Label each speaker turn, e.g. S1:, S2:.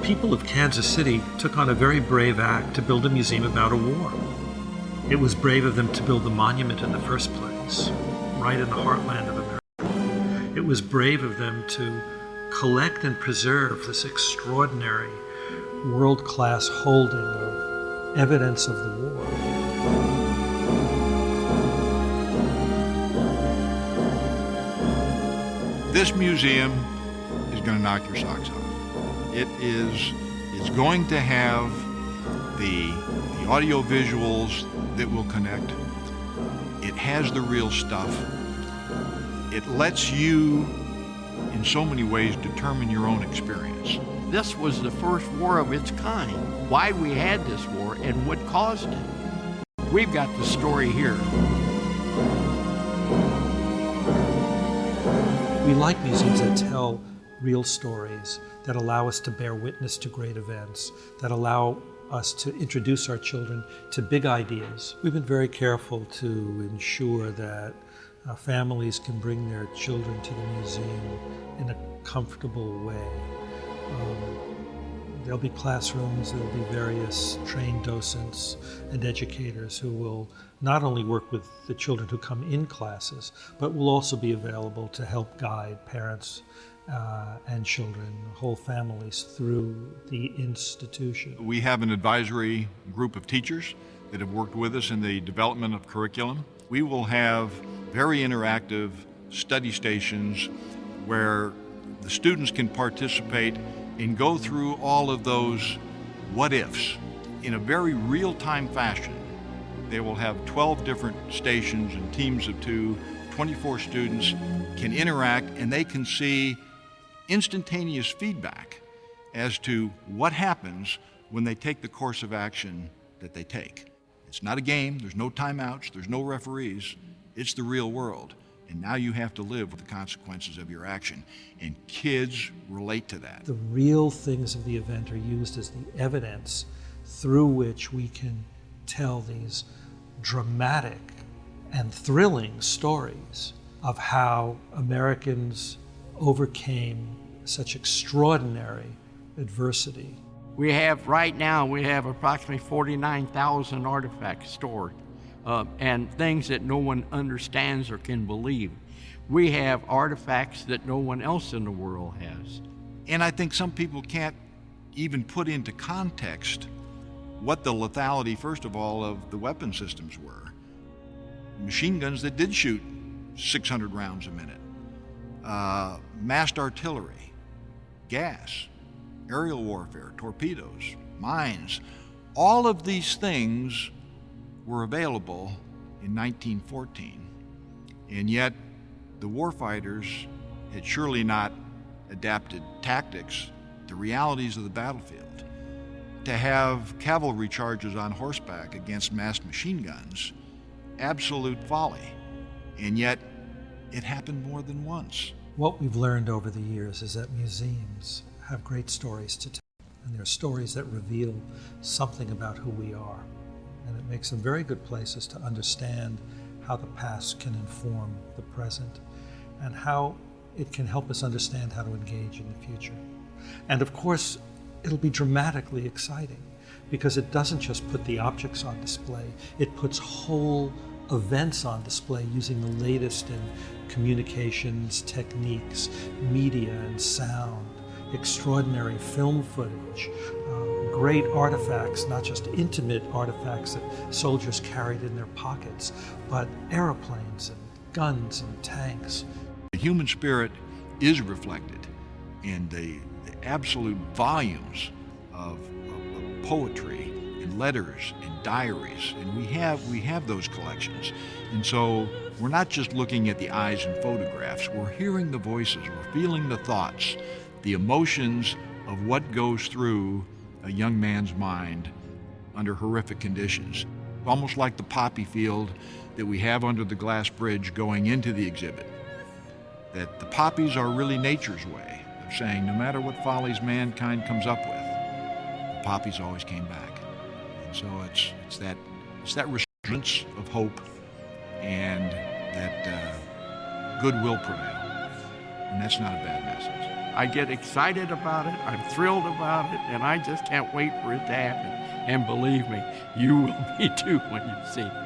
S1: people of Kansas City took on a very brave act to build a museum about a war. It was brave of them to build the monument in the first place, right in the heartland of America. It was brave of them to collect and preserve this extraordinary world-class holding of evidence of the war.
S2: This museum is going to knock your socks off. It's going to have the audio visuals that will connect. It has the real stuff. It lets you, in so many ways, determine your own experience.
S3: This was the first war of its kind. Why we had this war and what caused it. We've got the story here.
S1: We like museums that tell real stories, that allow us to bear witness to great events, that allow us to introduce our children to big ideas. We've been very careful to ensure that families can bring their children to the museum in a comfortable way. There'll be classrooms, there'll be various trained docents and educators who will not only work with the children who come in classes, but will also be available to help guide parents and children, whole families through the institution.
S2: We have an advisory group of teachers that have worked with us in the development of curriculum. We will have very interactive study stations where the students can participate and go through all of those what ifs in a very real-time fashion. They will have 12 different stations and teams of 2, 24 students can interact, and they can see instantaneous feedback as to what happens when they take the course of action that they take. It's not a game, there's no timeouts, there's no referees, it's the real world. And now you have to live with the consequences of your action. And kids relate to that.
S1: The real things of the event are used as the evidence through which we can tell these dramatic and thrilling stories of how Americans overcame such extraordinary adversity.
S3: Right now we have approximately 49,000 artifacts stored. And things that no one understands or can believe. We have artifacts that no one else in the world has.
S2: And I think some people can't even put into context what the lethality, first of all, of the weapon systems were. Machine guns that did shoot 600 rounds a minute, massed artillery, gas, aerial warfare, torpedoes, mines. All of these things were available in 1914, and yet the warfighters had surely not adapted tactics to realities of the battlefield. To have cavalry charges on horseback against massed machine guns, absolute folly, and yet it happened more than once.
S1: What we've learned over the years is that museums have great stories to tell, and they're stories that reveal something about who we are. And it makes them very good places to understand how the past can inform the present and how it can help us understand how to engage in the future. And of course, it'll be dramatically exciting because it doesn't just put the objects on display, it puts whole events on display using the latest in communications techniques, media and sound, extraordinary film footage, great artifacts, not just intimate artifacts that soldiers carried in their pockets, but airplanes and guns and tanks.
S2: The human spirit is reflected in the absolute volumes of poetry and letters and diaries, and we have those collections. And so we're not just looking at the eyes and photographs, we're hearing the voices, we're feeling the thoughts, the emotions of what goes through a young man's mind under horrific conditions. Almost like the poppy field that we have under the glass bridge going into the exhibit. That the poppies are really nature's way of saying no matter what follies mankind comes up with, the poppies always came back. And so it's that resurgence of hope and that good will prevail. And that's not a bad message.
S3: I get excited about it. I'm thrilled about it, and I just can't wait for it to happen. And believe me, you will be too when you see it.